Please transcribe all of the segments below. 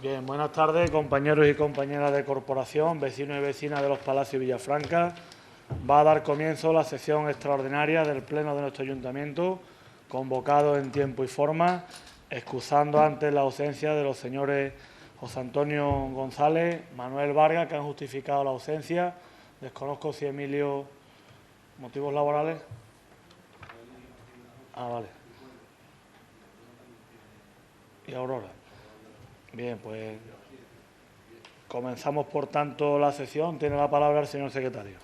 Bien, buenas tardes, compañeros y compañeras de corporación, vecinos y vecinas de los Palacios y Villafranca. Va a dar comienzo la sesión extraordinaria del Pleno de nuestro Ayuntamiento, convocado en tiempo y forma, excusando antes la ausencia de los señores José Antonio González, Manuel Vargas, que han justificado la ausencia. Desconozco si Emilio, motivos laborales. Vale. Y Aurora. Bien, pues comenzamos, por tanto, la sesión. Tiene la palabra el señor secretario.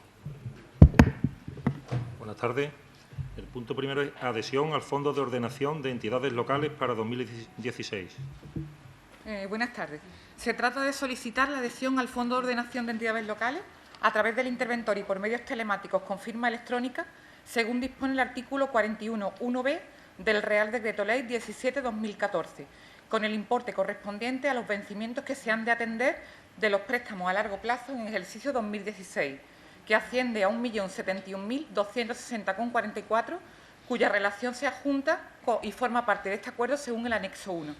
Buenas tardes. El punto primero es adhesión al Fondo de Ordenación de Entidades Locales para 2016. Buenas tardes. Se trata de solicitar la adhesión al Fondo de Ordenación de Entidades Locales a través del interventor y por medios telemáticos con firma electrónica, según dispone el artículo 41.1b del Real Decreto Ley 17/2014, con el importe correspondiente a los vencimientos que se han de atender de los préstamos a largo plazo en el ejercicio 2016, que asciende a 1.071.260,44, cuya relación se adjunta y forma parte de este acuerdo según el anexo 1.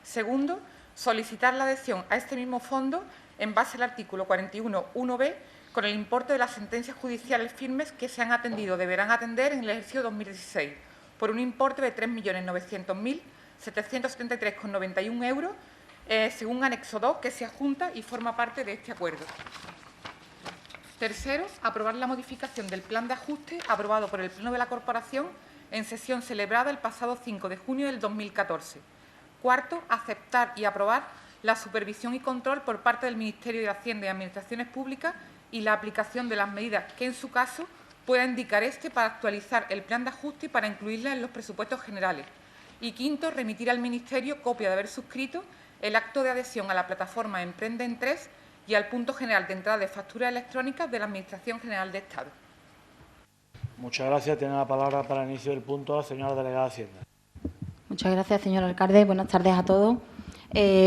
Segundo, solicitar la adhesión a este mismo fondo en base al artículo 41.1b con el importe de las sentencias judiciales firmes que se han atendido o deberán atender en el ejercicio 2016, por un importe de 3.900.773,91 euros, según anexo 2, que se adjunta y forma parte de este acuerdo. Tercero, aprobar la modificación del plan de ajuste aprobado por el Pleno de la Corporación en sesión celebrada el pasado 5 de junio del 2014. Cuarto, aceptar y aprobar la supervisión y control por parte del Ministerio de Hacienda y Administraciones Públicas y la aplicación de las medidas que, en su caso, pueda indicar para actualizar el plan de ajuste y para incluirla en los presupuestos generales. Y quinto, remitir al Ministerio copia de haber suscrito el acto de adhesión a la plataforma Emprende en 3 y al punto general de entrada de facturas electrónicas de la Administración General de Estado. Muchas gracias. Tiene la palabra para el inicio del punto la señora delegada de Hacienda. Muchas gracias, señor alcalde. Buenas tardes a todos.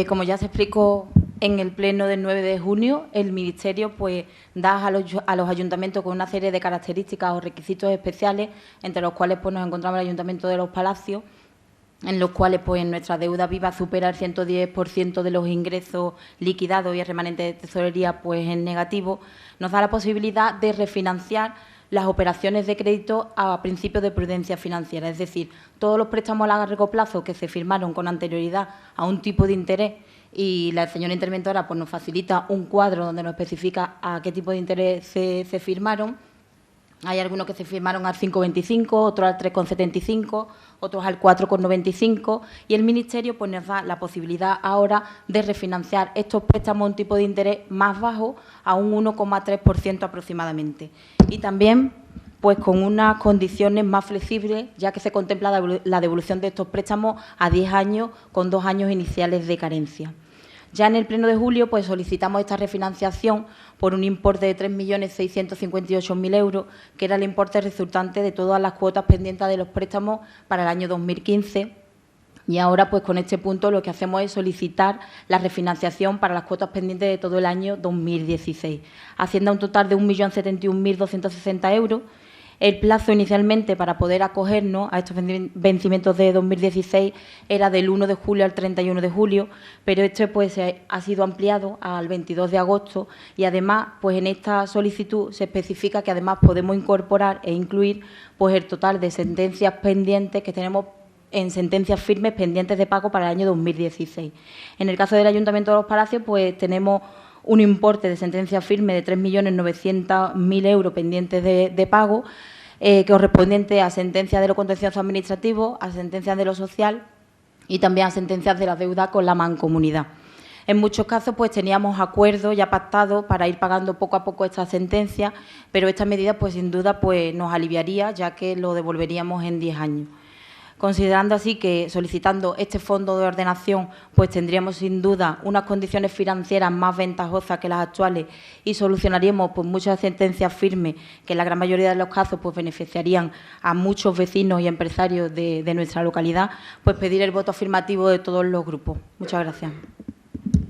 Como ya se explicó en el pleno del 9 de junio, el Ministerio da a los ayuntamientos con una serie de características o requisitos especiales, entre los cuales nos encontramos el Ayuntamiento de Los Palacios, en los cuales nuestra deuda viva supera el 110% de los ingresos liquidados y el remanente de tesorería en negativo. Nos da la posibilidad de refinanciar las operaciones de crédito a principios de prudencia financiera, es decir, todos los préstamos a largo plazo que se firmaron con anterioridad a un tipo de interés, y la señora interventora nos facilita un cuadro donde nos especifica a qué tipo de interés se firmaron. Hay algunos que se firmaron al 5,25, otros al 3,75, otros al 4,95, y el Ministerio nos da la posibilidad ahora de refinanciar estos préstamos a un tipo de interés más bajo, a un 1,3% aproximadamente. Y también con unas condiciones más flexibles, ya que se contempla la devolución de estos préstamos a 10 años con 2 años iniciales de carencia. Ya en el pleno de julio solicitamos esta refinanciación por un importe de 3.658.000 euros, que era el importe resultante de todas las cuotas pendientes de los préstamos para el año 2015. Y ahora, con este punto, lo que hacemos es solicitar la refinanciación para las cuotas pendientes de todo el año 2016, haciendo un total de 1.071.260 euros. El plazo inicialmente para poder acogernos a estos vencimientos de 2016 era del 1 de julio al 31 de julio, pero esto ha sido ampliado al 22 de agosto y además en esta solicitud se especifica que además podemos incorporar e incluir el total de sentencias pendientes que tenemos en sentencias firmes pendientes de pago para el año 2016. En el caso del Ayuntamiento de Los Palacios tenemos un importe de sentencia firme de 3.900.000 euros pendientes de pago, correspondiente a sentencias de lo contencioso administrativo, a sentencias de lo social y también a sentencias de la deuda con la mancomunidad. En muchos casos teníamos acuerdos ya pactados para ir pagando poco a poco estas sentencias, pero esta medida sin duda nos aliviaría, ya que lo devolveríamos en 10 años. Considerando así que solicitando este fondo de ordenación tendríamos sin duda unas condiciones financieras más ventajosas que las actuales y solucionaríamos muchas sentencias firmes que en la gran mayoría de los casos beneficiarían a muchos vecinos y empresarios de nuestra localidad, pedir el voto afirmativo de todos los grupos. Muchas gracias.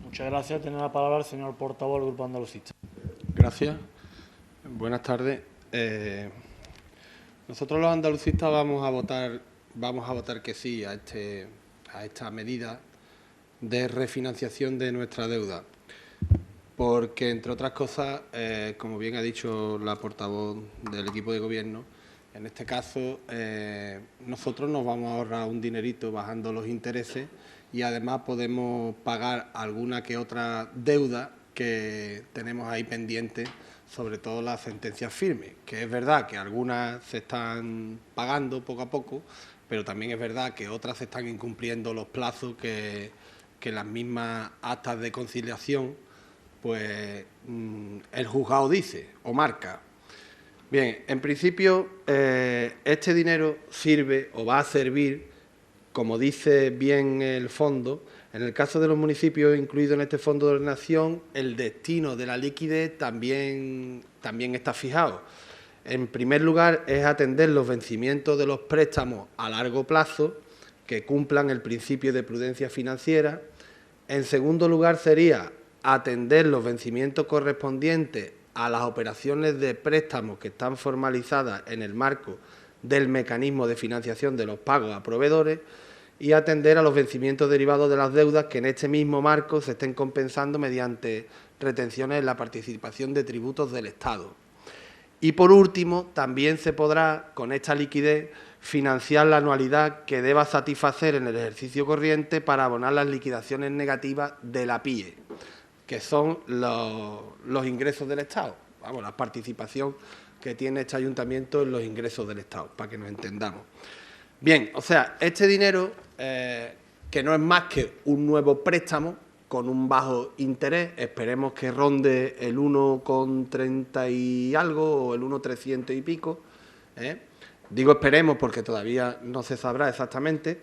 Muchas gracias. Tiene la palabra el señor portavoz del Grupo Andalucista. Gracias. Buenas tardes. Nosotros los andalucistas vamos a votar que sí a esta medida, de refinanciación de nuestra deuda, porque, entre otras cosas, como bien ha dicho la portavoz del equipo de gobierno, en este caso nosotros nos vamos a ahorrar un dinerito bajando los intereses y además podemos pagar alguna que otra deuda que tenemos ahí pendiente, sobre todo las sentencias firmes, que es verdad que algunas se están pagando poco a poco, pero también es verdad que otras se están incumpliendo los plazos que las mismas actas de conciliación, pues el juzgado dice o marca. Bien, en principio este dinero sirve o va a servir, como dice bien el fondo. En el caso de los municipios incluidos en este fondo de ordenación, el destino de la liquidez también está fijado. En primer lugar, es atender los vencimientos de los préstamos a largo plazo que cumplan el principio de prudencia financiera. En segundo lugar, sería atender los vencimientos correspondientes a las operaciones de préstamos que están formalizadas en el marco del mecanismo de financiación de los pagos a proveedores, y atender a los vencimientos derivados de las deudas que en este mismo marco se estén compensando mediante retenciones en la participación de tributos del Estado. Y, por último, también se podrá, con esta liquidez, financiar la anualidad que deba satisfacer en el ejercicio corriente para abonar las liquidaciones negativas de la PIE, que son los ingresos del Estado, vamos, la participación que tiene este ayuntamiento en los ingresos del Estado, para que nos entendamos. Bien, o sea, este dinero, que no es más que un nuevo préstamo con un bajo interés, esperemos que ronde el 1,30 y algo o el 1,300 y pico. Digo esperemos porque todavía no se sabrá exactamente.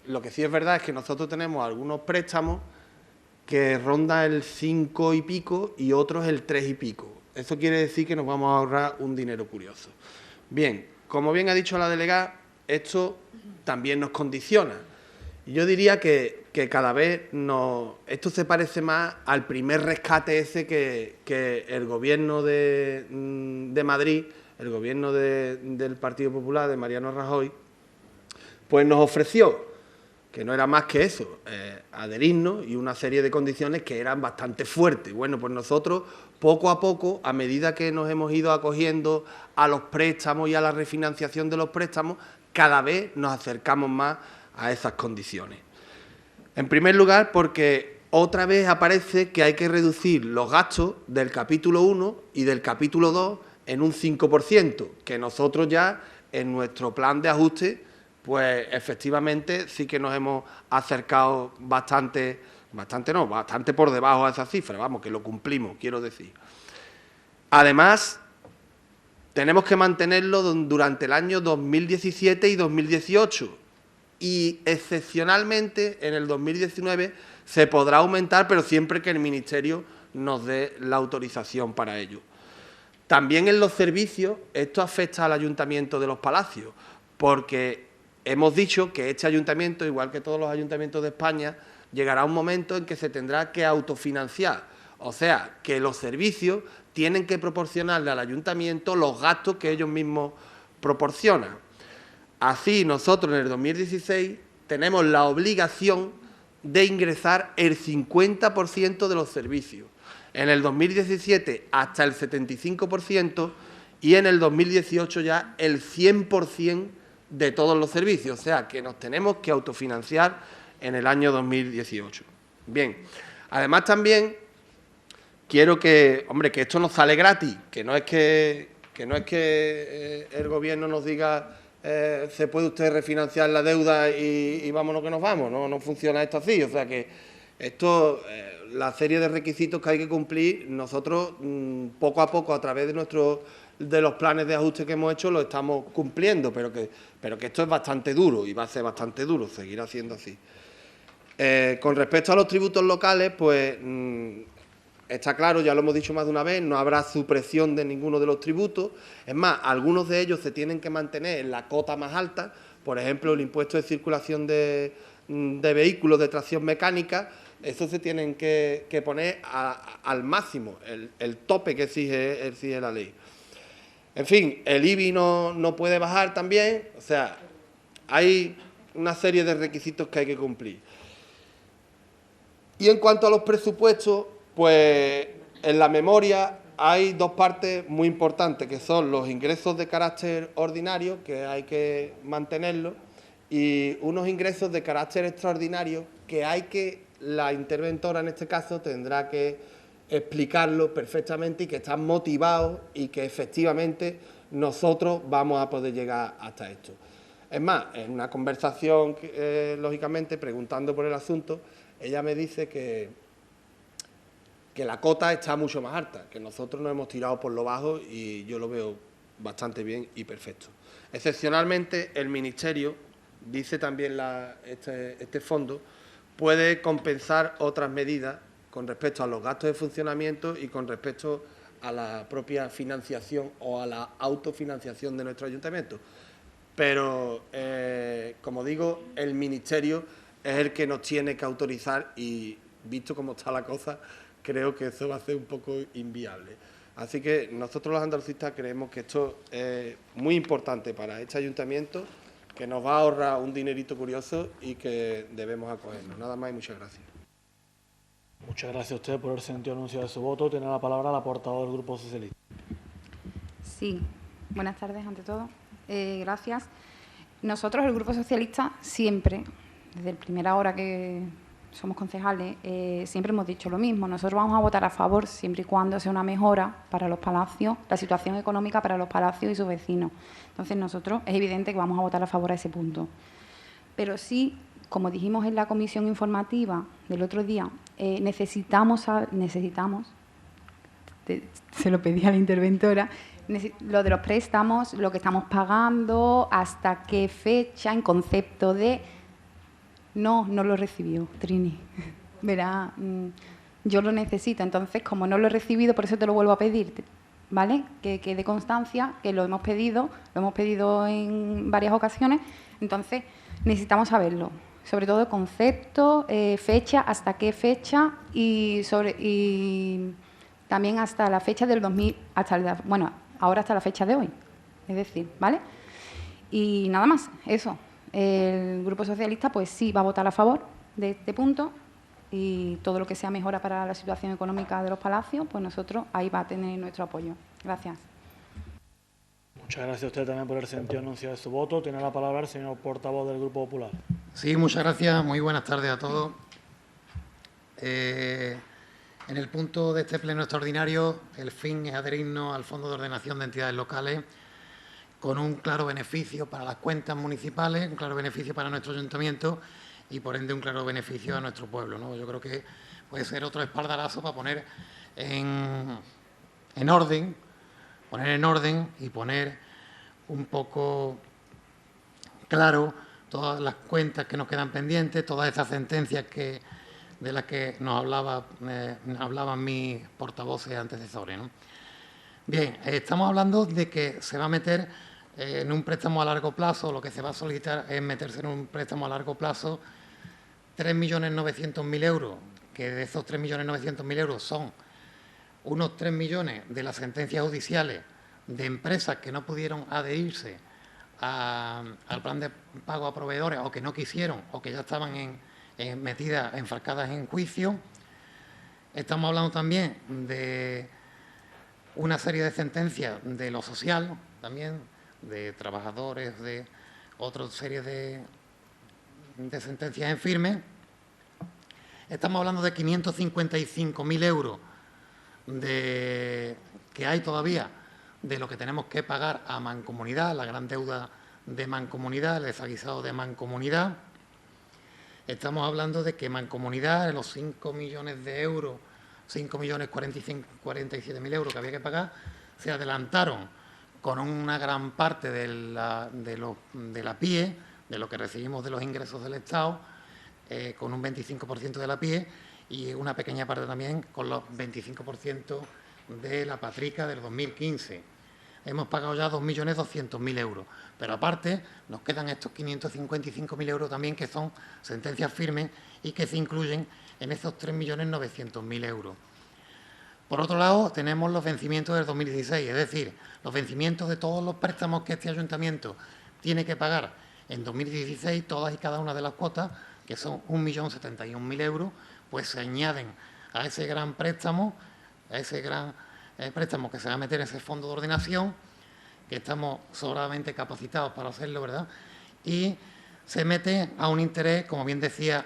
Lo que sí es verdad es que nosotros tenemos algunos préstamos que rondan el 5 y pico y otros el 3 y pico. Eso quiere decir que nos vamos a ahorrar un dinero curioso. Bien, como bien ha dicho la delegada, esto también nos condiciona. Yo diría que cada vez esto se parece más al primer rescate ese que el Gobierno de Madrid, el Gobierno del Partido Popular, de Mariano Rajoy, pues nos ofreció, que no era más que eso, adherirnos y una serie de condiciones que eran bastante fuertes. Bueno, pues nosotros, poco a poco, a medida que nos hemos ido acogiendo a los préstamos y a la refinanciación de los préstamos, cada vez nos acercamos más a esas condiciones. En primer lugar, porque otra vez aparece que hay que reducir los gastos del capítulo 1 y del capítulo 2 en un 5%, que nosotros ya en nuestro plan de ajuste, pues efectivamente sí que nos hemos acercado bastante por debajo de esa cifra, vamos, que lo cumplimos, quiero decir. Además, tenemos que mantenerlo durante el año 2017 y 2018 y excepcionalmente en el 2019 se podrá aumentar, pero siempre que el Ministerio nos dé la autorización para ello. También en los servicios esto afecta al Ayuntamiento de Los Palacios, porque hemos dicho que este ayuntamiento, igual que todos los ayuntamientos de España, llegará un momento en que se tendrá que autofinanciar, o sea, que los servicios tienen que proporcionarle al ayuntamiento los gastos que ellos mismos proporcionan. Así, nosotros en el 2016 tenemos la obligación de ingresar el 50% de los servicios, en el 2017 hasta el 75% y en el 2018 ya el 100% de todos los servicios, o sea, que nos tenemos que autofinanciar en el año 2018. Bien, además también quiero que, hombre, que esto nos sale gratis, que no es que el Gobierno nos diga se puede usted refinanciar la deuda y vámonos que nos vamos, no funciona esto así, o sea que esto, la serie de requisitos que hay que cumplir, nosotros poco a poco a través de los planes de ajuste que hemos hecho lo estamos cumpliendo, pero que esto es bastante duro y va a ser bastante duro, seguirá siendo así. Con respecto a los tributos locales, pues está claro, ya lo hemos dicho más de una vez, no habrá supresión de ninguno de los tributos. Es más, algunos de ellos se tienen que mantener en la cota más alta, por ejemplo, el impuesto de circulación de vehículos de tracción mecánica, eso se tienen que poner al máximo, el tope que exige la ley. En fin, el IBI no puede bajar también, o sea, hay una serie de requisitos que hay que cumplir. Y en cuanto a los presupuestos, pues en la memoria hay dos partes muy importantes, que son los ingresos de carácter ordinario, que hay que mantenerlos, y unos ingresos de carácter extraordinario que la interventora en este caso tendrá que explicarlo perfectamente y que están motivados y que efectivamente nosotros vamos a poder llegar hasta esto. Es más, en una conversación, lógicamente, preguntando por el asunto, ella me dice que la cota está mucho más alta, que nosotros nos hemos tirado por lo bajo y yo lo veo bastante bien y perfecto. Excepcionalmente, el Ministerio, dice también este fondo, puede compensar otras medidas con respecto a los gastos de funcionamiento y con respecto a la propia financiación o a la autofinanciación de nuestro ayuntamiento. Pero, como digo, el Ministerio es el que nos tiene que autorizar y, visto cómo está la cosa, creo que eso va a ser un poco inviable. Así que nosotros los andalucistas creemos que esto es muy importante para este ayuntamiento, que nos va a ahorrar un dinerito curioso y que debemos acogernos. Nada más y muchas gracias. Muchas gracias a usted por el sentido anuncio de su voto. Tiene la palabra la portavoz del Grupo Socialista. Sí, buenas tardes ante todo. Gracias. Nosotros, el Grupo Socialista, siempre, desde la primera hora que somos concejales, siempre hemos dicho lo mismo. Nosotros vamos a votar a favor siempre y cuando sea una mejora para los palacios, la situación económica para los palacios y sus vecinos. Entonces, nosotros es evidente que vamos a votar a favor a ese punto. Pero sí, como dijimos en la comisión informativa del otro día, necesitamos, se lo pedí a la interventora, lo de los préstamos, lo que estamos pagando, hasta qué fecha, en concepto de... No lo recibió, Trini. Verá, yo lo necesito. Entonces, como no lo he recibido, por eso te lo vuelvo a pedir, ¿vale? Que quede constancia que lo hemos pedido en varias ocasiones. Entonces, necesitamos saberlo. Sobre todo concepto, fecha, hasta qué fecha y también hasta la fecha del 2000, ahora hasta la fecha de hoy. Es decir, ¿vale? Y nada más, eso. El Grupo Socialista, pues sí, va a votar a favor de este punto y todo lo que sea mejora para la situación económica de los palacios, pues nosotros ahí va a tener nuestro apoyo. Gracias. Muchas gracias a usted también por el sentido anuncio de su voto. Tiene la palabra el señor portavoz del Grupo Popular. Sí, muchas gracias. Muy buenas tardes a todos. En el punto de este pleno extraordinario, el fin es adherirnos al Fondo de Ordenación de Entidades Locales con un claro beneficio para las cuentas municipales, un claro beneficio para nuestro ayuntamiento y, por ende, un claro beneficio a nuestro pueblo, ¿no? Yo creo que puede ser otro espaldarazo para poner en orden y poner un poco claro todas las cuentas que nos quedan pendientes, todas esas sentencias de las que nos hablaban mis portavoces antecesores, ¿no? Bien, estamos hablando de que se va a meter en un préstamo a largo plazo, lo que se va a solicitar es meterse en un préstamo a largo plazo 3.900.000 euros, que de esos 3.900.000 euros son unos 3 millones de las sentencias judiciales de empresas que no pudieron adherirse al plan de pago a proveedores o que no quisieron o que ya estaban metidas, enfrascadas en juicio. Estamos hablando también de una serie de sentencias de lo social, también de trabajadores, de otra serie de sentencias en firme. Estamos hablando de 555.000 euros que hay todavía de lo que tenemos que pagar a Mancomunidad, la gran deuda de Mancomunidad, el desaguisado de Mancomunidad. Estamos hablando de que Mancomunidad, de los 5 millones de euros, 5.047.000 euros que había que pagar, se adelantaron con una gran parte de la PIE, de lo que recibimos de los ingresos del Estado, con un 25% de la PIE y una pequeña parte también con los 25% de la Patrica del 2015. Hemos pagado ya 2.200.000 euros, pero aparte nos quedan estos 555.000 euros también, que son sentencias firmes y que se incluyen en esos 3.900.000 euros. Por otro lado, tenemos los vencimientos del 2016, es decir, los vencimientos de todos los préstamos que este ayuntamiento tiene que pagar en 2016, todas y cada una de las cuotas, que son 1.071.000 euros, pues se añaden a ese gran préstamo, préstamo que se va a meter en ese fondo de ordenación, que estamos sobradamente capacitados para hacerlo, ¿verdad? Y se mete a un interés, como bien decía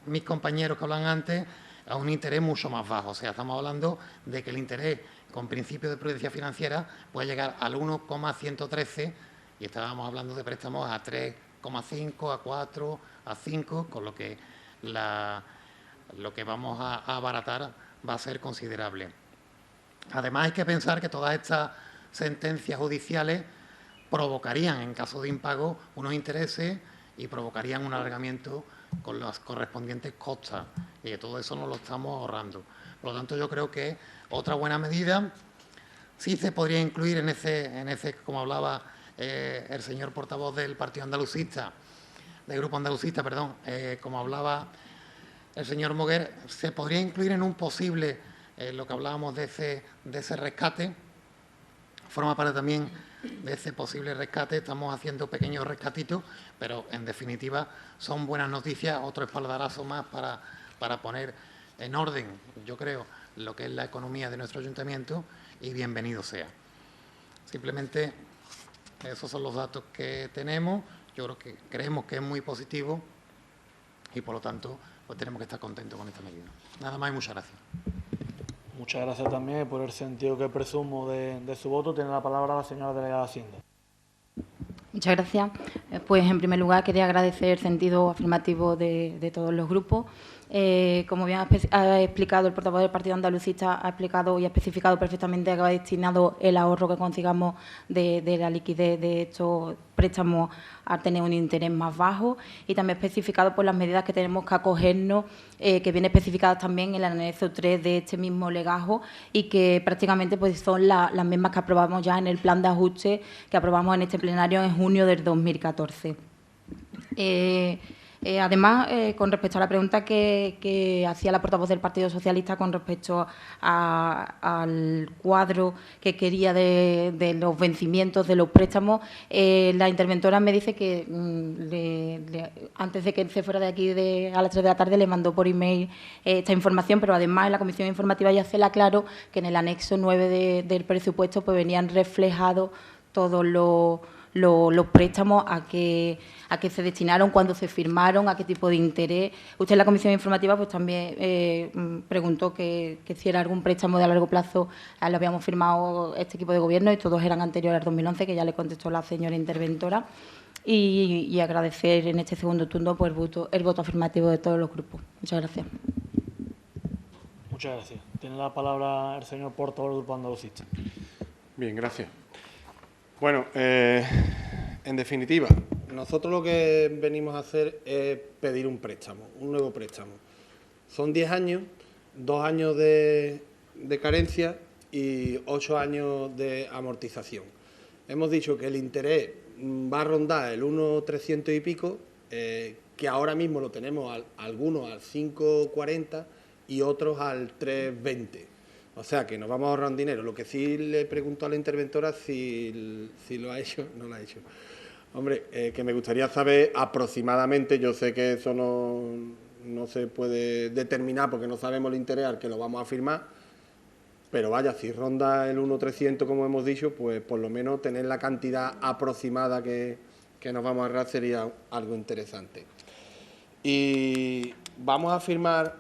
mis compañeros que hablan antes, a un interés mucho más bajo. O sea, estamos hablando de que el interés con principio de prudencia financiera puede llegar al 1,113 y estábamos hablando de préstamos a 3,5, a 4, a 5, con lo que lo que vamos a abaratar va a ser considerable. Además, hay que pensar que todas estas sentencias judiciales provocarían, en caso de impago, unos intereses y provocarían un alargamiento con las correspondientes costas. Y de todo eso nos lo estamos ahorrando. Por lo tanto, yo creo que otra buena medida sí se podría incluir en ese como hablaba el señor portavoz del Partido Andalucista, del Grupo Andalucista, perdón, como hablaba el señor Moguer, se podría incluir en un posible, lo que hablábamos de ese rescate, forma parte también de ese posible rescate. Estamos haciendo pequeños rescatitos, pero en definitiva son buenas noticias, otro espaldarazo más para poner en orden, yo creo, lo que es la economía de nuestro ayuntamiento, y bienvenido sea. Simplemente esos son los datos que tenemos. Yo creo que creemos que es muy positivo y, por lo tanto, pues tenemos que estar contentos con esta medida. Nada más y muchas gracias. Muchas gracias también por el sentido que presumo de su voto. Tiene la palabra la señora delegada de Hacienda. Muchas gracias. Pues, en primer lugar, quería agradecer el sentido afirmativo de todos los grupos. Como bien ha explicado el portavoz del Partido Andalucista, ha explicado y ha especificado perfectamente a qué va destinado el ahorro que consigamos de la liquidez de estos préstamos a tener un interés más bajo, y también ha especificado por las medidas que tenemos que acogernos, que viene especificadas también en el anexo 3 de este mismo legajo, y que prácticamente pues son las mismas que aprobamos ya en el plan de ajuste que aprobamos en este plenario en junio del 2014. Además, con respecto a la pregunta que hacía la portavoz del Partido Socialista con respecto al cuadro que quería de los vencimientos de los préstamos, la interventora me dice que antes de que se fuera de aquí a las 3 de la tarde le mandó por email esta información, pero además en la comisión informativa ya se le aclaró que en el anexo 9 del presupuesto pues venían reflejados todos los préstamos, a qué se destinaron, cuándo se firmaron, a qué tipo de interés. Usted en la comisión informativa pues también preguntó que si era algún préstamo de largo plazo lo habíamos firmado este equipo de gobierno, y todos eran anteriores al 2011, que ya le contestó la señora interventora. Y agradecer en este segundo turno pues, el voto afirmativo de todos los grupos. Muchas gracias. Muchas gracias. Tiene la palabra el señor portavoz del Grupo Andalucista. Bien, gracias. Bueno, en definitiva, nosotros lo que venimos a hacer es pedir un préstamo, un nuevo préstamo. Son 10 años, 2 años de carencia y 8 años de amortización. Hemos dicho que el interés va a rondar el 1,300 y pico, que ahora mismo lo tenemos algunos al 5,40 y otros al 3,20. O sea, que nos vamos a ahorrar dinero. Lo que sí le pregunto a la interventora si lo ha hecho, no lo ha hecho. Hombre, que me gustaría saber aproximadamente, yo sé que eso no se puede determinar porque no sabemos el interés al que lo vamos a firmar, pero vaya, si ronda el 1,300 como hemos dicho, pues por lo menos tener la cantidad aproximada que nos vamos a ahorrar sería algo interesante. Y vamos a firmar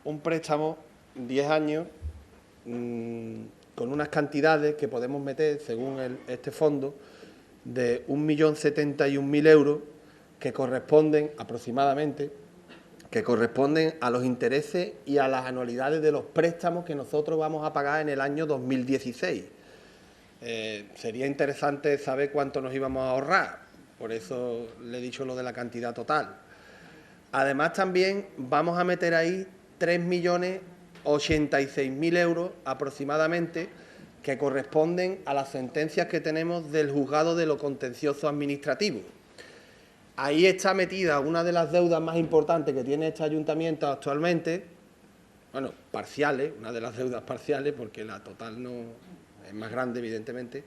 un préstamo 10 años con unas cantidades que podemos meter, según este fondo, de 1.071.000 euros, que corresponden aproximadamente, a los intereses y a las anualidades de los préstamos que nosotros vamos a pagar en el año 2016. Sería interesante saber cuánto nos íbamos a ahorrar, por eso le he dicho lo de la cantidad total. Además, también vamos a meter ahí 3.086.000 euros aproximadamente, que corresponden a las sentencias que tenemos del juzgado de lo contencioso administrativo. Ahí está metida una de las deudas más importantes que tiene este ayuntamiento actualmente, bueno, parciales, una de las deudas parciales, porque la total no es más grande, evidentemente,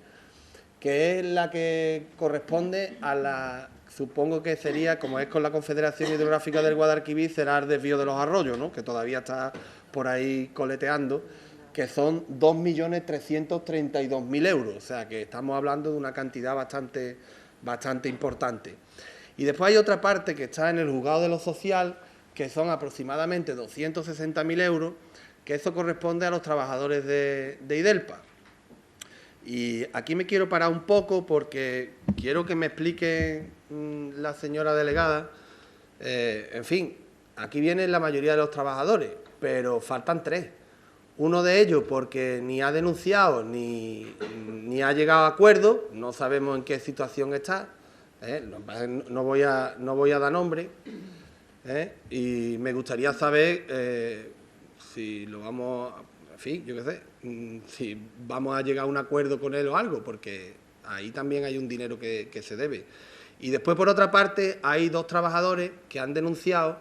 que es la que corresponde a la supongo que sería, como es con la Confederación Hidrográfica del Guadalquivir, será el desvío de los arroyos, ¿no?, que todavía está por ahí coleteando, que son 2.332.000 euros, o sea que estamos hablando de una cantidad bastante importante. Y después hay otra parte que está en el juzgado de lo social, que son aproximadamente 260.000 euros, que eso corresponde a los trabajadores de IDELPA. Y aquí me quiero parar un poco porque quiero que me explique la señora delegada. En fin, aquí vienen la mayoría de los trabajadores, pero faltan 3. Uno de ellos porque ni ha denunciado ni ha llegado a acuerdo, no sabemos en qué situación está, no voy a dar nombre, y me gustaría saber si lo vamos a... En fin, yo qué sé, si vamos a llegar a un acuerdo con él o algo, porque ahí también hay un dinero que se debe. Y después, por otra parte, hay 2 trabajadores que han denunciado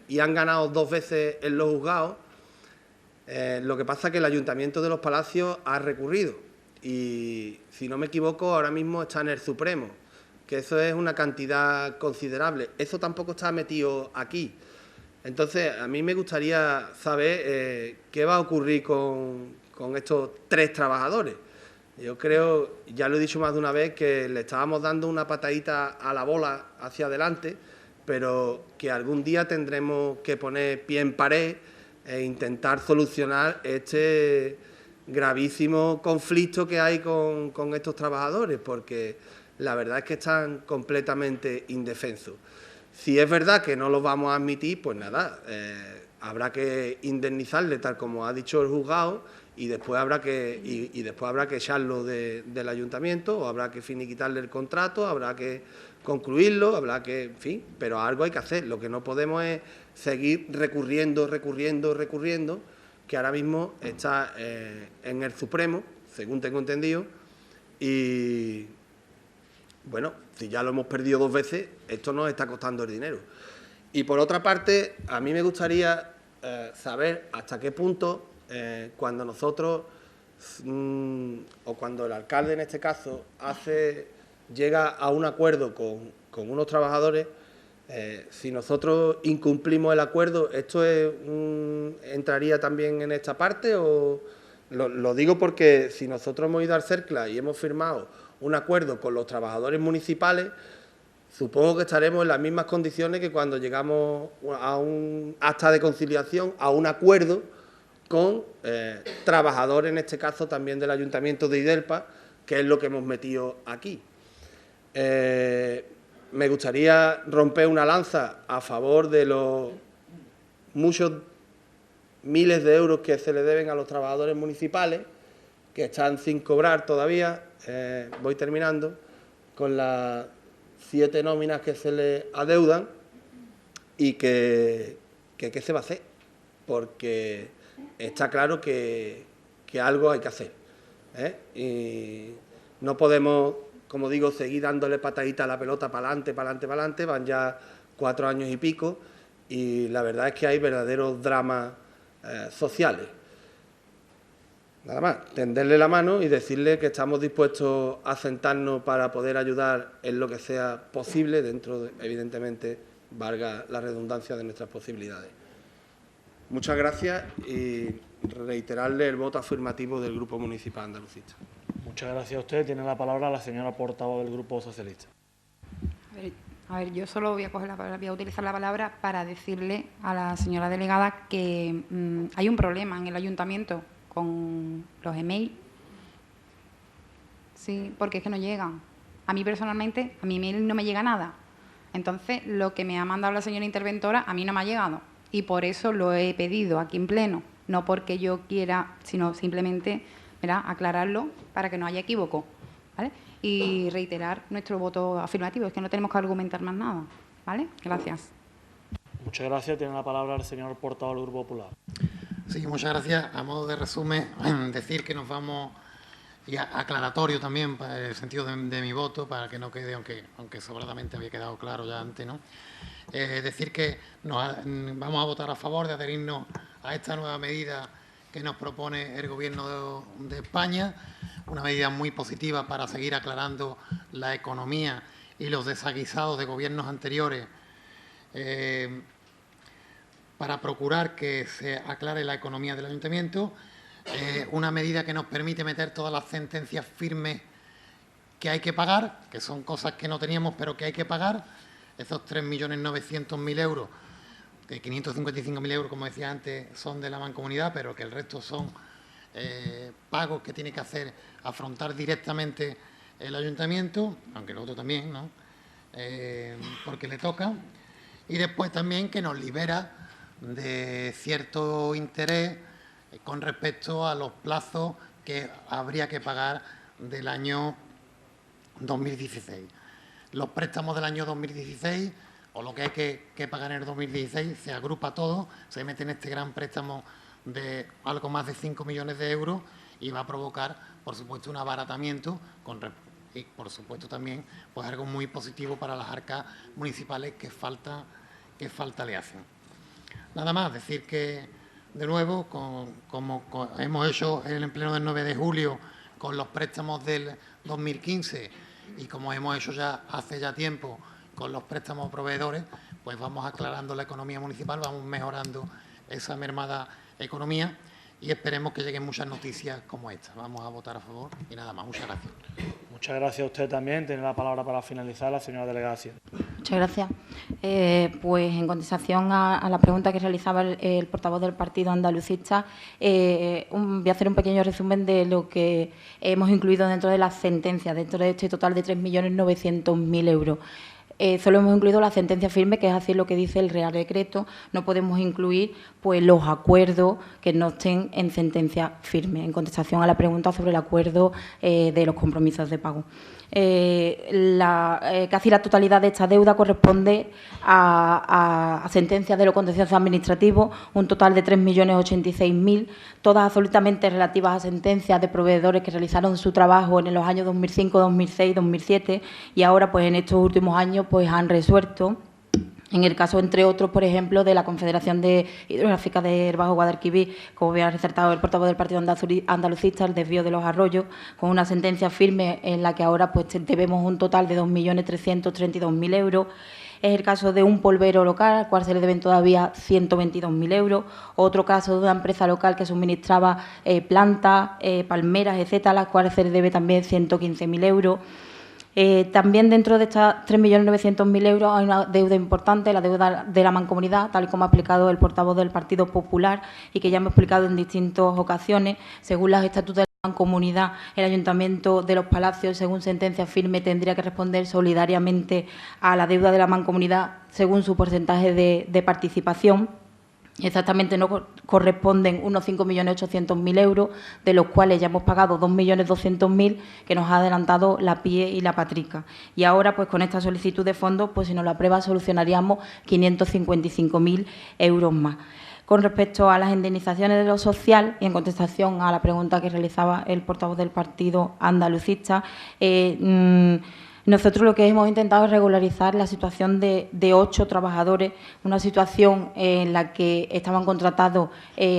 y han ganado 2 veces en los juzgados. Lo que pasa es que el Ayuntamiento de Los Palacios ha recurrido y, si no me equivoco, ahora mismo está en el Supremo, que eso es una cantidad considerable. Eso tampoco está metido aquí. Entonces, a mí me gustaría saber qué va a ocurrir con estos 3 trabajadores. Yo creo, ya lo he dicho más de una vez, que le estábamos dando una patadita a la bola hacia adelante, pero que algún día tendremos que poner pie en pared e intentar solucionar este gravísimo conflicto que hay con estos trabajadores, porque la verdad es que están completamente indefensos. Si es verdad que no los vamos a admitir, pues nada, habrá que indemnizarle tal como ha dicho el juzgado y después habrá que echarlo del ayuntamiento, o habrá que finiquitarle el contrato, habrá que concluirlo, habrá que, en fin, pero algo hay que hacer. Lo que no podemos es seguir recurriendo, que ahora mismo está en el Supremo, según tengo entendido, y bueno, si ya lo hemos perdido 2 veces, esto nos está costando el dinero. Y por otra parte, a mí me gustaría saber hasta qué punto, cuando nosotros, o cuando el alcalde en este caso, llega a un acuerdo con unos trabajadores, si nosotros incumplimos el acuerdo, ¿esto entraría también en esta parte? O lo digo porque si nosotros hemos ido al CERCLA y hemos firmado un acuerdo con los trabajadores municipales, supongo que estaremos en las mismas condiciones que cuando llegamos a un acta de conciliación, a un acuerdo con trabajadores, en este caso también del Ayuntamiento de IDELPA, que es lo que hemos metido aquí. Me gustaría romper una lanza a favor de los muchos miles de euros que se le deben a los trabajadores municipales, que están sin cobrar todavía. Voy terminando, con las 7 nóminas que se le adeudan, y que qué se va a hacer, porque está claro que algo hay que hacer, y no podemos, como digo, seguir dándole patadita a la pelota para adelante, van ya 4 años y pico, y la verdad es que hay verdaderos dramas sociales. Nada más, tenderle la mano y decirle que estamos dispuestos a sentarnos para poder ayudar en lo que sea posible, dentro de, evidentemente, valga la redundancia, de nuestras posibilidades. Muchas gracias y reiterarle el voto afirmativo del Grupo Municipal Andalucista. Muchas gracias a usted. Tiene la palabra la señora portavoz del Grupo Socialista. A ver, yo solo voy a utilizar la palabra para decirle a la señora delegada que hay un problema en el ayuntamiento con los emails. Sí, porque es que no llegan. A mí personalmente, a mi email no me llega nada. Entonces, lo que me ha mandado la señora interventora a mí no me ha llegado. Y por eso lo he pedido aquí en pleno. No porque yo quiera, sino simplemente, ¿verdad?, aclararlo para que no haya equívoco, ¿vale? Y reiterar nuestro voto afirmativo. Es que no tenemos que argumentar más nada, ¿vale? Gracias. Muchas gracias. Tiene la palabra el señor portavoz del Grupo Popular. Sí, muchas gracias. A modo de resumen, decir que nos vamos, y aclaratorio también para el sentido de mi voto, para que no quede, aunque sobradamente había quedado claro ya antes, ¿no? Decir que vamos a votar a favor de adherirnos a esta nueva medida que nos propone el Gobierno de España, una medida muy positiva para seguir aclarando la economía y los desaguisados de gobiernos anteriores para procurar que se aclare la economía del ayuntamiento. Una medida que nos permite meter todas las sentencias firmes que hay que pagar, que son cosas que no teníamos pero que hay que pagar, esos 3.900.000 euros, que 555.000 euros, como decía antes, son de la Mancomunidad, pero que el resto son pagos que tiene que afrontar directamente el ayuntamiento, aunque el otro también, ¿no? Porque le toca. Y después también que nos libera de cierto interés con respecto a los plazos que habría que pagar del año 2016. Los préstamos del año 2016 o lo que hay que pagar en el 2016 se agrupa todo, se mete en este gran préstamo de algo más de 5 millones de euros y va a provocar, por supuesto, un abaratamiento y, por supuesto, también pues algo muy positivo para las arcas municipales que falta le hacen. Nada más, decir que, de nuevo, como hemos hecho en el pleno del 9 de julio con los préstamos del 2015 y como hemos hecho ya hace ya tiempo con los préstamos proveedores, pues vamos aclarando la economía municipal, vamos mejorando esa mermada economía y esperemos que lleguen muchas noticias como esta. Vamos a votar a favor y nada más. Muchas gracias. Muchas gracias a usted también. Tiene la palabra para finalizar la señora delegada. Muchas gracias. Pues en contestación a la pregunta que realizaba el portavoz del Partido Andalucista, voy a hacer un pequeño resumen de lo que hemos incluido dentro de las sentencias, dentro de este total de 3.900.000 euros. Solo hemos incluido la sentencia firme, que es así lo que dice el Real Decreto. No podemos incluir pues los acuerdos que no estén en sentencia firme, en contestación a la pregunta sobre el acuerdo de los compromisos de pago. Casi la totalidad de esta deuda corresponde a sentencias de los contenciosos administrativos, un total de 3.086.000, todas absolutamente relativas a sentencias de proveedores que realizaron su trabajo en los años 2005, 2006, 2007 y ahora pues en estos últimos años pues han resuelto. En el caso, entre otros, por ejemplo, de la Confederación Hidrográfica del Bajo Guadalquivir, como había resaltado el portavoz del Partido Andalucista, el desvío de los arroyos, con una sentencia firme en la que ahora pues debemos un total de 2.332.000 euros. Es el caso de un polvero local, al cual se le deben todavía 122.000 euros. Otro caso de una empresa local que suministraba plantas, palmeras, etcétera, a las cuales se le debe también 115.000 euros. También dentro de estas 3.900.000 euros hay una deuda importante, la deuda de la Mancomunidad, tal y como ha explicado el portavoz del Partido Popular y que ya hemos explicado en distintas ocasiones. Según los estatutos de la Mancomunidad, el Ayuntamiento de Los Palacios, según sentencia firme, tendría que responder solidariamente a la deuda de la Mancomunidad según su porcentaje de participación. Exactamente no corresponden unos 5.800.000 euros, de los cuales ya hemos pagado 2.200.000 que nos ha adelantado la PIE y la Patrica. Y ahora, pues con esta solicitud de fondos, pues si nos la aprueba, solucionaríamos 555.000 euros más. Con respecto a las indemnizaciones de lo social, y en contestación a la pregunta que realizaba el portavoz del Partido Andalucista, nosotros lo que hemos intentado es regularizar la situación de 8 trabajadores, una situación en la que estaban contratados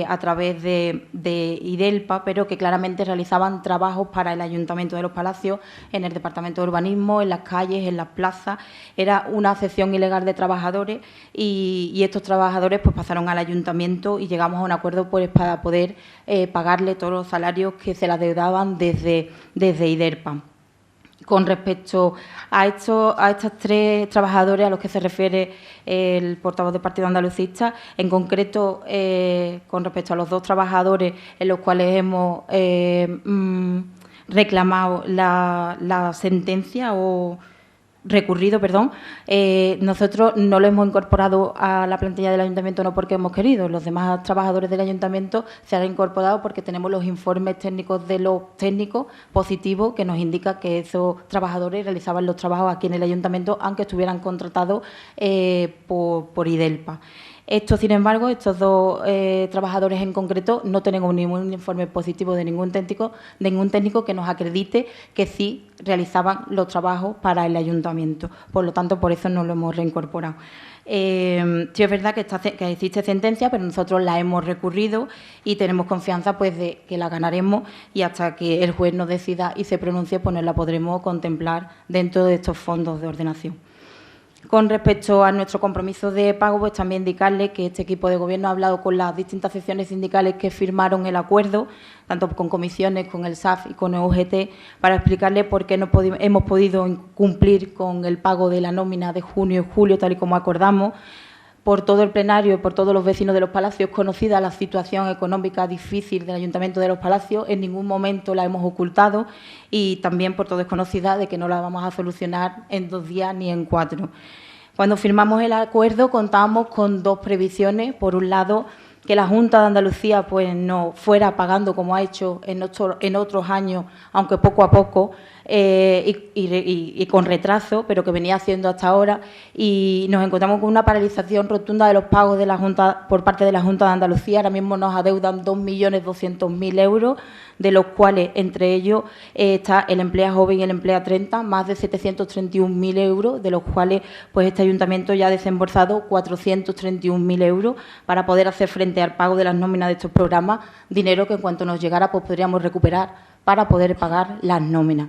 a través de IDELPA, pero que claramente realizaban trabajos para el Ayuntamiento de Los Palacios, en el Departamento de Urbanismo, en las calles, en las plazas. Era una cesión ilegal de trabajadores y estos trabajadores pues pasaron al Ayuntamiento y llegamos a un acuerdo pues para poder pagarle todos los salarios que se les deudaban desde IDELPA. Con respecto a estos 3 trabajadores a los que se refiere el portavoz del Partido Andalucista, en concreto con respecto a los 2 trabajadores en los cuales hemos reclamado la sentencia o recurrido, perdón, nosotros no lo hemos incorporado a la plantilla del Ayuntamiento no porque hemos querido. Los demás trabajadores del Ayuntamiento se han incorporado porque tenemos los informes técnicos de los técnicos positivos que nos indica que esos trabajadores realizaban los trabajos aquí en el Ayuntamiento, aunque estuvieran contratados por IDELPA. Esto, sin embargo, estos dos trabajadores en concreto no tenemos ningún informe positivo de ningún técnico que nos acredite que sí realizaban los trabajos para el ayuntamiento. Por lo tanto, por eso no lo hemos reincorporado. Sí es verdad que existe sentencia, pero nosotros la hemos recurrido y tenemos confianza pues de que la ganaremos, y hasta que el juez nos decida y se pronuncie, pues nos la podremos contemplar dentro de estos fondos de ordenación. Con respecto a nuestro compromiso de pago, pues también indicarle que este equipo de Gobierno ha hablado con las distintas secciones sindicales que firmaron el acuerdo, tanto con comisiones, con el SAF y con el UGT, para explicarle por qué no hemos podido cumplir con el pago de la nómina de junio y julio, tal y como acordamos. Por todo el plenario y por todos los vecinos de Los Palacios es conocida la situación económica difícil del Ayuntamiento de Los Palacios, en ningún momento la hemos ocultado, y también por todo es conocida de que no la vamos a solucionar en 2 días ni en 4. Cuando firmamos el acuerdo contábamos con 2 previsiones. Por un lado, que la Junta de Andalucía pues no fuera pagando como ha hecho en otros años, aunque poco a poco, y con retraso, pero que venía haciendo hasta ahora, y nos encontramos con una paralización rotunda de los pagos de la Junta por parte de la Junta de Andalucía. Ahora mismo nos adeudan 2.200.000 euros, de los cuales entre ellos está el Emplea Joven y el Emplea 30, más de 731.000 euros, de los cuales pues este ayuntamiento ya ha desembolsado 431.000 euros para poder hacer frente al pago de las nóminas de estos programas, dinero que en cuanto nos llegara pues podríamos recuperar para poder pagar las nóminas.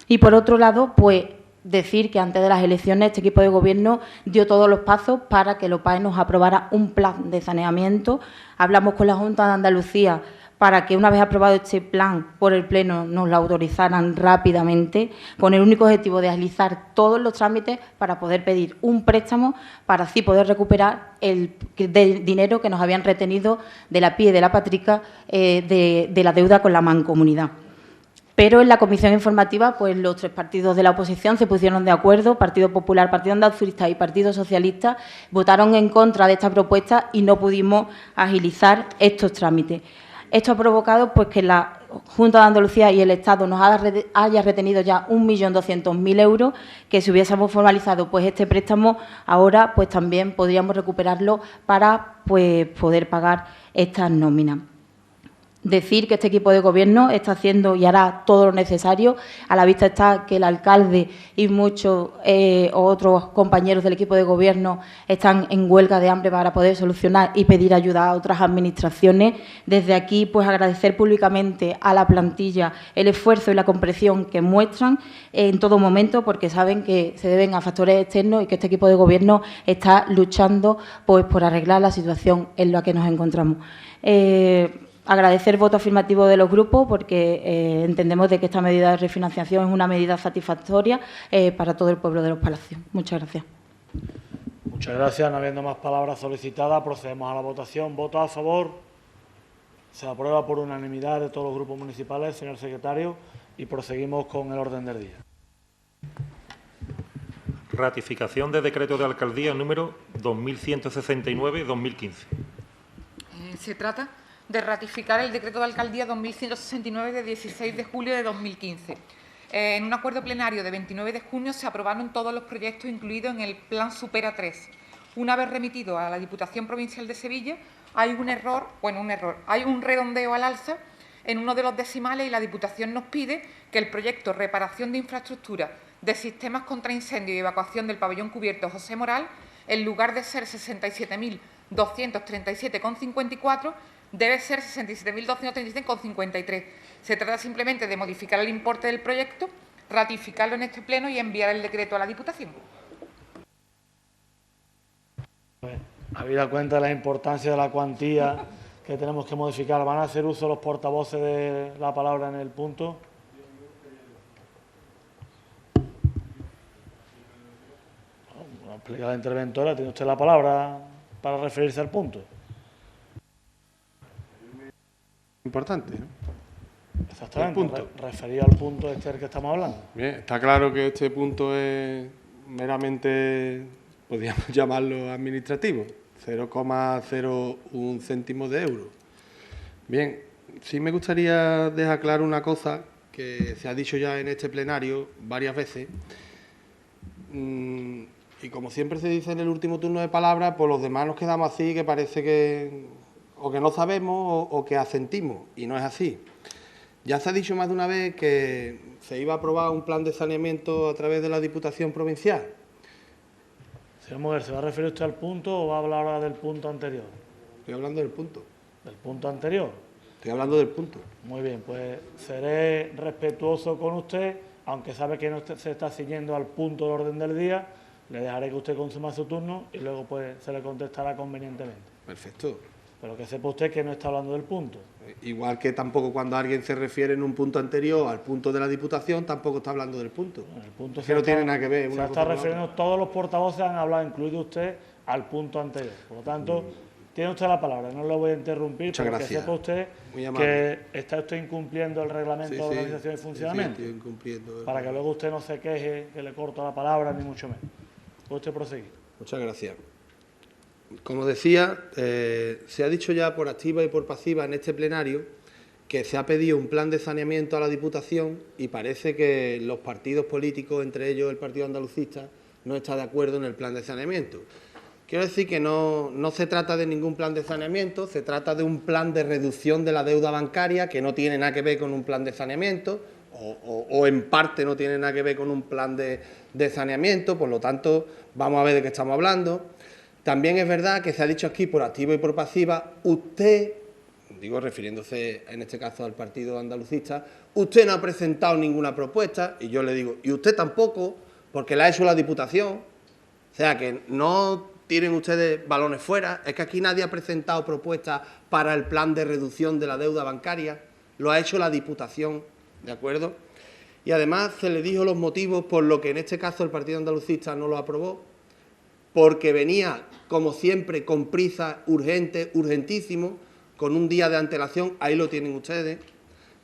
Y por otro lado, pues decir que antes de las elecciones este equipo de Gobierno dio todos los pasos para que Lopae nos aprobara un plan de saneamiento. Hablamos con la Junta de Andalucía para que, una vez aprobado este plan por el Pleno, nos lo autorizaran rápidamente, con el único objetivo de agilizar todos los trámites para poder pedir un préstamo, para así poder recuperar el dinero que nos habían retenido de la PIE y de la Patrica, de la deuda con la Mancomunidad. Pero en la comisión informativa, pues los 3 partidos de la oposición se pusieron de acuerdo: Partido Popular, Partido Andalucista y Partido Socialista, votaron en contra de esta propuesta y no pudimos agilizar estos trámites. Esto ha provocado pues que la Junta de Andalucía y el Estado nos haya retenido ya 1.200.000 euros, que si hubiésemos formalizado pues este préstamo, ahora pues también podríamos recuperarlo para pues poder pagar estas nóminas. Decir que este equipo de Gobierno está haciendo y hará todo lo necesario. A la vista está que el alcalde y muchos otros compañeros del equipo de Gobierno están en huelga de hambre para poder solucionar y pedir ayuda a otras administraciones. Desde aquí, pues agradecer públicamente a la plantilla el esfuerzo y la comprensión que muestran en todo momento, porque saben que se deben a factores externos y que este equipo de Gobierno está luchando pues por arreglar la situación en la que nos encontramos. Agradecer el voto afirmativo de los grupos, porque entendemos de que esta medida de refinanciación es una medida satisfactoria para todo el pueblo de Los Palacios. Muchas gracias. Muchas gracias. No habiendo más palabras solicitadas, procedemos a la votación. ¿Votos a favor? Se aprueba por unanimidad de todos los grupos municipales, señor secretario, y proseguimos con el orden del día. Ratificación de decreto de alcaldía número 2169-2015. Se trata de ratificar el decreto de alcaldía 2169 de 16 de julio de 2015. En un acuerdo plenario de 29 de junio se aprobaron todos los proyectos incluidos en el Plan Supera 3. Una vez remitido a la Diputación Provincial de Sevilla, hay un redondeo al alza en uno de los decimales, y la Diputación nos pide que el proyecto Reparación de Infraestructura de Sistemas contra Incendio y Evacuación del Pabellón Cubierto José Moral, en lugar de ser 67.237,54, debe ser 67.237,53. Se trata simplemente de modificar el importe del proyecto, ratificarlo en este pleno y enviar el decreto a la Diputación. Habida cuenta de la importancia de la cuantía que tenemos que modificar, ¿van a hacer uso los portavoces de la palabra en el punto? Bueno, explica la interventora. ¿Tiene usted la palabra para referirse al punto? Importante, ¿no? Exactamente, El punto. Referido al punto este del que estamos hablando. Bien, está claro que este punto es meramente, podríamos llamarlo administrativo, 0,01 céntimos de euro. Bien, sí me gustaría dejar claro una cosa que se ha dicho ya en este plenario varias veces, y Y como siempre se dice en el último turno de palabra, pues los demás nos quedamos así, que parece que o que no sabemos o que asentimos, y no es así. Ya se ha dicho más de una vez que se iba a aprobar un plan de saneamiento a través de la Diputación Provincial. Señor Moguer, ¿se va a referir usted al punto o va a hablar ahora del punto anterior? Estoy hablando del punto. ¿Del punto anterior? Estoy hablando del punto. Muy bien, pues seré respetuoso con usted, aunque sabe que no se está ciñendo al punto del orden del día, le dejaré que usted consuma su turno y luego pues se le contestará convenientemente. Perfecto. Pero que sepa usted que no está hablando del punto. Igual que tampoco cuando alguien se refiere en un punto anterior al punto de la Diputación, tampoco está hablando del punto. El punto Es que no tiene nada que ver. Se una está cosa con la otra. refiriendo, todos los portavoces han hablado, incluido usted, al punto anterior. Por lo tanto, tiene usted la palabra, no lo voy a interrumpir, Muchas pero gracias. que sepa usted Muy amable. que está usted incumpliendo el reglamento de organización y funcionamiento, estoy incumpliendo. para que luego usted no se queje que le corto la palabra, ni mucho menos. Puede usted proseguir. Muchas gracias. Como decía, se ha dicho ya por activa y por pasiva en este plenario que se ha pedido un plan de saneamiento a la Diputación y parece que los partidos políticos, entre ellos el Partido Andalucista, no está de acuerdo en el plan de saneamiento. Quiero decir que no se trata de ningún plan de saneamiento, se trata de un plan de reducción de la deuda bancaria que no tiene nada que ver con un plan de saneamiento o en parte no tiene nada que ver con un plan de saneamiento, por lo tanto, vamos a ver de qué estamos hablando. También es verdad que se ha dicho aquí por activa y por pasiva, usted, digo refiriéndose en este caso al Partido Andalucista, usted no ha presentado ninguna propuesta, y yo le digo, y usted tampoco, porque la ha hecho la Diputación, o sea que no tiren ustedes balones fuera, es que aquí nadie ha presentado propuestas para el plan de reducción de la deuda bancaria, lo ha hecho la Diputación, ¿de acuerdo? Y además se le dijo los motivos por lo que en este caso el Partido Andalucista no lo aprobó, porque venía, como siempre, con prisa, urgente, urgentísimo, con un día de antelación, ahí lo tienen ustedes,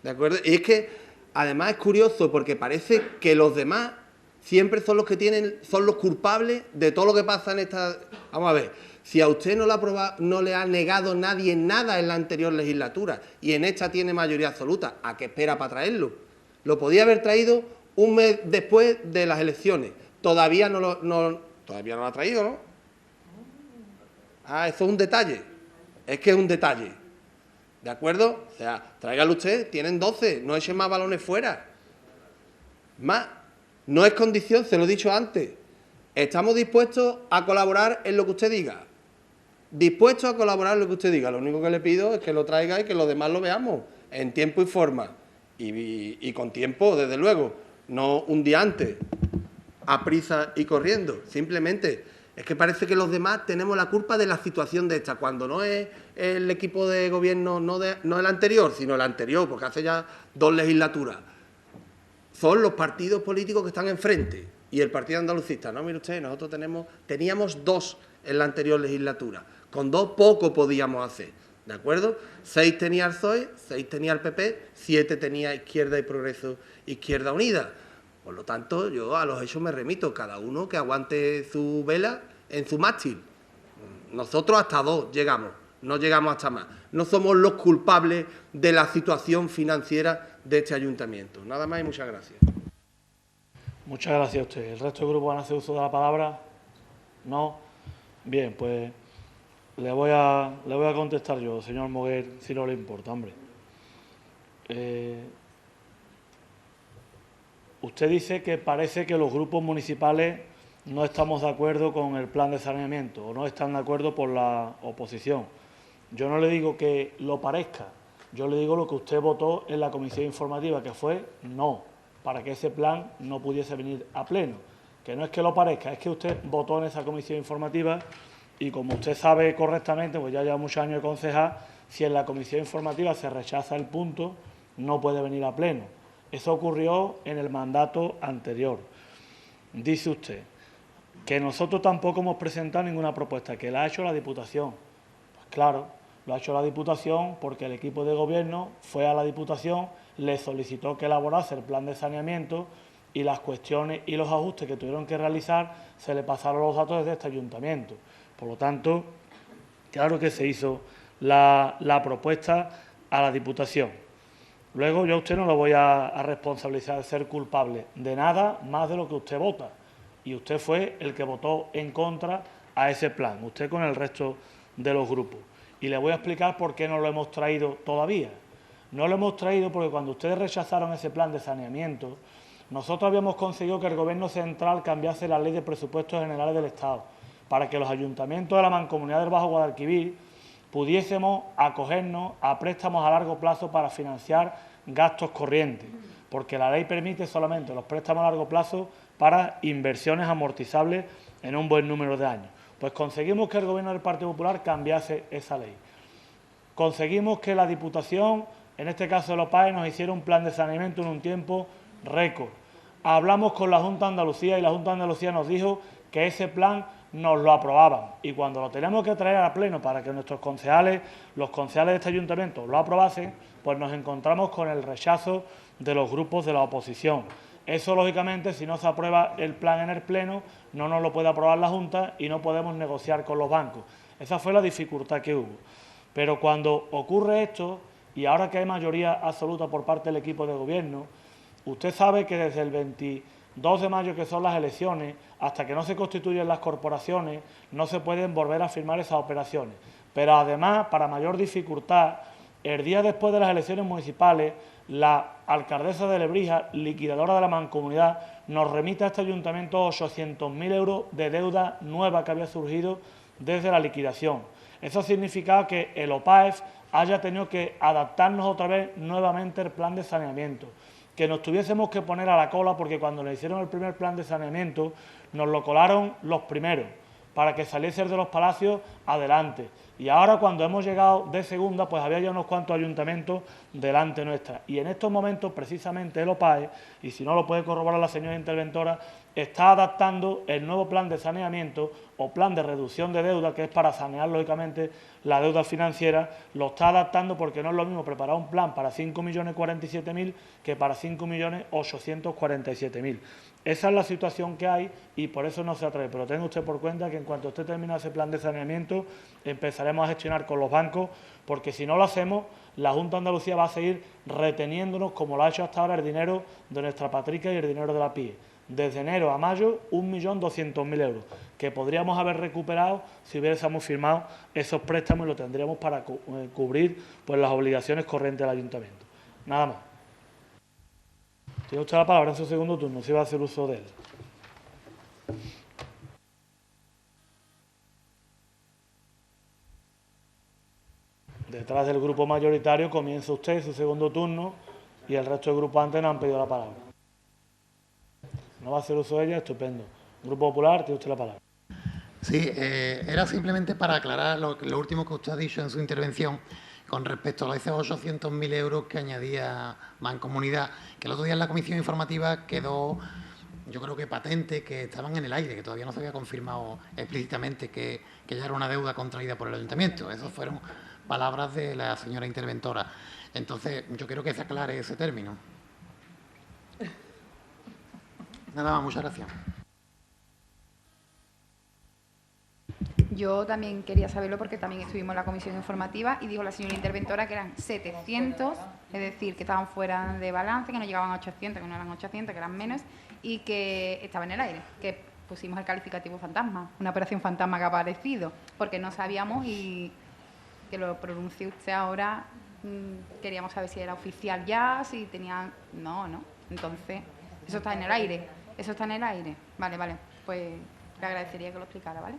¿de acuerdo? Y es que, además, es curioso, porque parece que los demás siempre son los que son los culpables de todo lo que pasa en esta... Vamos a ver, si a usted no le ha negado nadie nada en la anterior legislatura, y en esta tiene mayoría absoluta, ¿a qué espera para traerlo? Lo podía haber traído un mes después de las elecciones, todavía no lo ha traído, ¿no? Ah, eso es un detalle. Es que es un detalle. ¿De acuerdo? O sea, tráigalo usted, tienen 12, no echen más balones fuera. Más, no es condición, se lo he dicho antes. Estamos dispuestos a colaborar en lo que usted diga. Dispuestos a colaborar en lo que usted diga. Lo único que le pido es que lo traiga y que los demás lo veamos en tiempo y forma. Y con tiempo, desde luego, no un día antes, a prisa y corriendo. Simplemente es que parece que los demás tenemos la culpa de la situación de esta, cuando no es el equipo de gobierno, no el anterior, sino el anterior, porque hace ya 2 legislaturas. Son los partidos políticos que están enfrente y el Partido Andalucista. No, mire usted, nosotros teníamos 2 en la anterior legislatura. Con 2 poco podíamos hacer, ¿de acuerdo? 6 tenía el PSOE, 6 tenía el PP, 7 tenía Izquierda y Progreso, Izquierda Unida. Por lo tanto, yo a los hechos me remito, cada uno que aguante su vela en su mástil. Nosotros hasta 2 llegamos, no llegamos hasta más. No somos los culpables de la situación financiera de este ayuntamiento. Nada más y muchas gracias. Muchas gracias a usted. ¿El resto del grupo van a hacer uso de la palabra? ¿No? Bien, pues le voy a contestar yo, señor Moguer, si no le importa, hombre. Usted dice que parece que los grupos municipales no estamos de acuerdo con el plan de saneamiento o no están de acuerdo por la oposición. Yo no le digo que lo parezca, yo le digo lo que usted votó en la comisión informativa, que fue no, para que ese plan no pudiese venir a pleno. Que no es que lo parezca, es que usted votó en esa comisión informativa y como usted sabe correctamente, pues ya lleva muchos años de concejal, si en la comisión informativa se rechaza el punto, no puede venir a pleno. Eso ocurrió en el mandato anterior. Dice usted que nosotros tampoco hemos presentado ninguna propuesta, que la ha hecho la Diputación. Pues claro, lo ha hecho la Diputación porque el equipo de gobierno fue a la Diputación, le solicitó que elaborase el plan de saneamiento y las cuestiones y los ajustes que tuvieron que realizar se le pasaron los datos desde este ayuntamiento. Por lo tanto, claro que se hizo la propuesta a la Diputación. Luego yo a usted no lo voy a responsabilizar de ser culpable de nada más de lo que usted vota. y usted fue el que votó en contra a ese plan, usted con el resto de los grupos. Y le voy a explicar por qué no lo hemos traído todavía. No lo hemos traído porque cuando ustedes rechazaron ese plan de saneamiento, nosotros habíamos conseguido que el Gobierno central cambiase la Ley de Presupuestos Generales del Estado para que los ayuntamientos de la Mancomunidad del Bajo Guadalquivir pudiésemos acogernos a préstamos a largo plazo para financiar gastos corrientes, porque la ley permite solamente los préstamos a largo plazo para inversiones amortizables en un buen número de años. Pues conseguimos que el Gobierno del Partido Popular cambiase esa ley. Conseguimos que la Diputación, en este caso el OPAE, nos hiciera un plan de saneamiento en un tiempo récord. Hablamos con la Junta de Andalucía y la Junta de Andalucía nos dijo que ese plan nos lo aprobaban. Y cuando lo tenemos que traer a pleno para que nuestros concejales, los concejales de este ayuntamiento, lo aprobasen, pues nos encontramos con el rechazo de los grupos de la oposición. Eso, lógicamente, si no se aprueba el plan en el Pleno, no nos lo puede aprobar la Junta y no podemos negociar con los bancos. Esa fue la dificultad que hubo. Pero cuando ocurre esto, y ahora que hay mayoría absoluta por parte del equipo de Gobierno, usted sabe que desde el 22 de mayo, que son las elecciones, hasta que no se constituyen las corporaciones, no se pueden volver a firmar esas operaciones. Pero además, para mayor dificultad, el día después de las elecciones municipales, la alcaldesa de Lebrija, liquidadora de la Mancomunidad, nos remite a este ayuntamiento 800.000 euros de deuda nueva que había surgido desde la liquidación. Eso significaba que el OPAEF haya tenido que adaptarnos otra vez nuevamente el plan de saneamiento, que nos tuviésemos que poner a la cola porque cuando le hicieron el primer plan de saneamiento nos lo colaron los primeros para que saliese de los palacios adelante. Y ahora cuando hemos llegado de segunda, pues había ya unos cuantos ayuntamientos delante nuestra. Y en estos momentos, precisamente el OPAE, y si no lo puede corroborar la señora interventora, está adaptando el nuevo plan de saneamiento o plan de reducción de deuda, que es para sanear, lógicamente, la deuda financiera, lo está adaptando porque no es lo mismo preparar un plan para 5.047.000 que para 5.847.000. Esa es la situación que hay y por eso no se atrae. Pero tenga usted por cuenta que en cuanto usted termine ese plan de saneamiento, empezaremos a gestionar con los bancos, porque si no lo hacemos, la Junta de Andalucía va a seguir reteniéndonos, como lo ha hecho hasta ahora, el dinero de nuestra patrica y el dinero de la PIE. Desde enero a mayo, 1.200.000 euros, que podríamos haber recuperado si hubiésemos firmado esos préstamos y lo tendríamos para cubrir pues, las obligaciones corrientes del ayuntamiento. Nada más. Tiene usted la palabra en su segundo turno, si va a hacer uso de él. Detrás del grupo mayoritario comienza usted su segundo turno y el resto del grupo antes no han pedido la palabra. No va a hacer uso de ella, estupendo. Grupo Popular, tiene usted la palabra. Sí, era simplemente para aclarar lo último que usted ha dicho en su intervención con respecto a esos 800.000 euros que añadía Mancomunidad, que el otro día en la comisión informativa quedó, yo creo que patente, que estaban en el aire, que todavía no se había confirmado explícitamente que ya era una deuda contraída por el ayuntamiento. Esas fueron palabras de la señora interventora. Entonces, yo quiero que se aclare ese término. Nada más, muchas gracias. Yo también quería saberlo porque también estuvimos en la comisión informativa y dijo la señora interventora que eran 700, es decir, que estaban fuera de balance, que no llegaban a 800, que no eran 800, que eran menos y que estaba en el aire, que pusimos el calificativo fantasma, una operación fantasma que ha aparecido, porque no sabíamos y que lo pronuncie usted ahora, queríamos saber si era oficial ya, si tenían... No, entonces, eso está en el aire, Vale, pues le agradecería que lo explicara, ¿vale?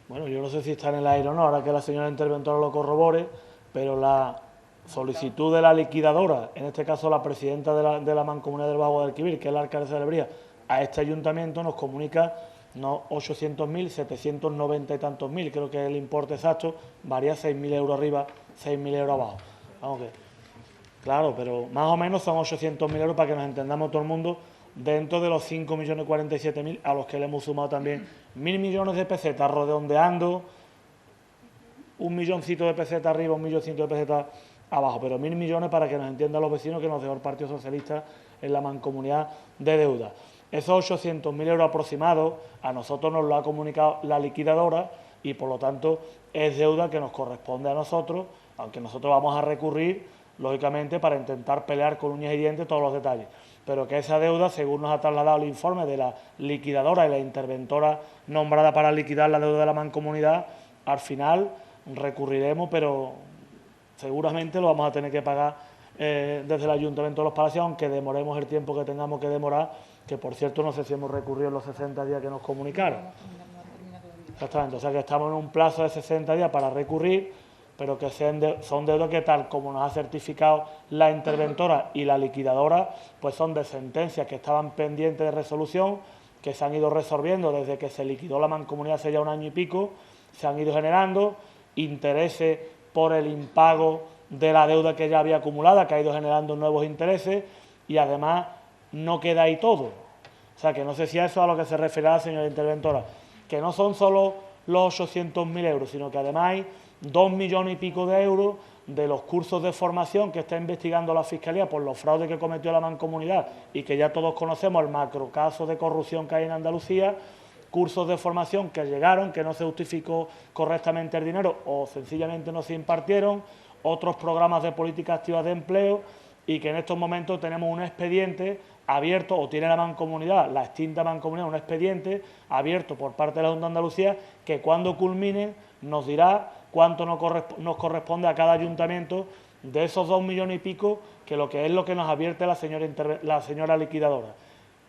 Bueno, yo no sé si está en el aire o no, ahora que la señora interventora lo corrobore, pero la solicitud de la liquidadora, en este caso la presidenta de la Mancomunidad del Bajo Guadalquivir, que es la alcaldesa de Lebrija, a este ayuntamiento nos comunica no 800.000, 790 y tantos mil, creo que el importe exacto varía 6.000 euros arriba, 6.000 euros abajo. Vamos que, claro, pero más o menos son 800.000 euros para que nos entendamos todo el mundo, dentro de los 5.047.000 a los que le hemos sumado también 1.000 millones de pesetas redondeando, un milloncito de pesetas arriba, un milloncito de pesetas abajo, pero 1.000 millones para que nos entiendan los vecinos que nos dejó el Partido Socialista en la Mancomunidad de deuda. Esos 800.000 euros aproximados a nosotros nos lo ha comunicado la liquidadora y por lo tanto es deuda que nos corresponde a nosotros, aunque nosotros vamos a recurrir, lógicamente, para intentar pelear con uñas y dientes todos los detalles. pero que esa deuda, según nos ha trasladado el informe de la liquidadora y la interventora nombrada para liquidar la deuda de la mancomunidad, al final recurriremos, pero seguramente lo vamos a tener que pagar desde el Ayuntamiento de Los Palacios, aunque demoremos el tiempo que tengamos que demorar, que por cierto no sé si hemos recurrido en los 60 días que nos comunicaron. Exactamente, o sea que estamos en un plazo de 60 días para recurrir, pero que son deudas que, tal como nos ha certificado la interventora y la liquidadora, pues son de sentencias que estaban pendientes de resolución, que se han ido resolviendo desde que se liquidó la mancomunidad hace ya un año y pico, se han ido generando intereses por el impago de la deuda que ya había acumulada, que ha ido generando nuevos intereses, y además no queda ahí todo. O sea, que no sé si a eso es a lo que se refiere la señora interventora, que no son solo los 800.000 euros, sino que además hay 2 millones y pico de euros de los cursos de formación que está investigando la Fiscalía por los fraudes que cometió la mancomunidad y que ya todos conocemos, el macrocaso de corrupción que hay en Andalucía, cursos de formación que llegaron, que no se justificó correctamente el dinero o sencillamente no se impartieron, otros programas de política activa de empleo, y que en estos momentos tenemos un expediente abierto, o tiene la mancomunidad, la extinta mancomunidad, un expediente abierto por parte de la Junta de Andalucía, que cuando culmine nos dirá cuánto nos corresponde a cada ayuntamiento de esos 2 millones y pico, que es lo que nos advierte la señora liquidadora,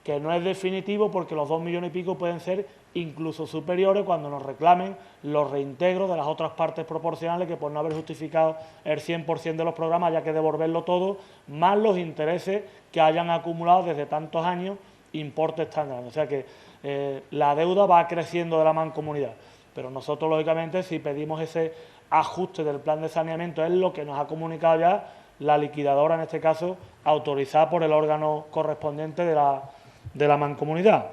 que no es definitivo porque los 2 millones y pico pueden ser incluso superiores cuando nos reclamen los reintegros de las otras partes proporcionales, que por no haber justificado el 100% de los programas haya que devolverlo todo, más los intereses que hayan acumulado desde tantos años, importes tan grandes. O sea que la deuda va creciendo de la mancomunidad, pero nosotros, lógicamente, si pedimos ese ajuste del plan de saneamiento, es lo que nos ha comunicado ya la liquidadora, en este caso, autorizada por el órgano correspondiente de la mancomunidad.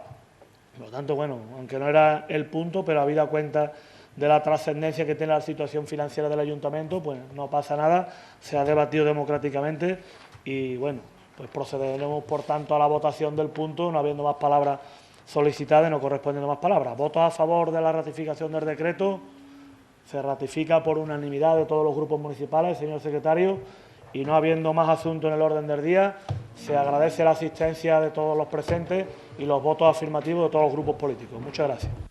Por lo tanto, bueno, aunque no era el punto, pero habida cuenta de la trascendencia que tiene la situación financiera del ayuntamiento, pues no pasa nada, se ha debatido democráticamente y, bueno, pues procederemos, por tanto, a la votación del punto, no habiendo más palabras solicitadas y no correspondiendo más palabras. ¿Votos a favor de la ratificación del decreto? Se ratifica por unanimidad de todos los grupos municipales, señor secretario, y no habiendo más asuntos en el orden del día, se agradece la asistencia de todos los presentes y los votos afirmativos de todos los grupos políticos. Muchas gracias.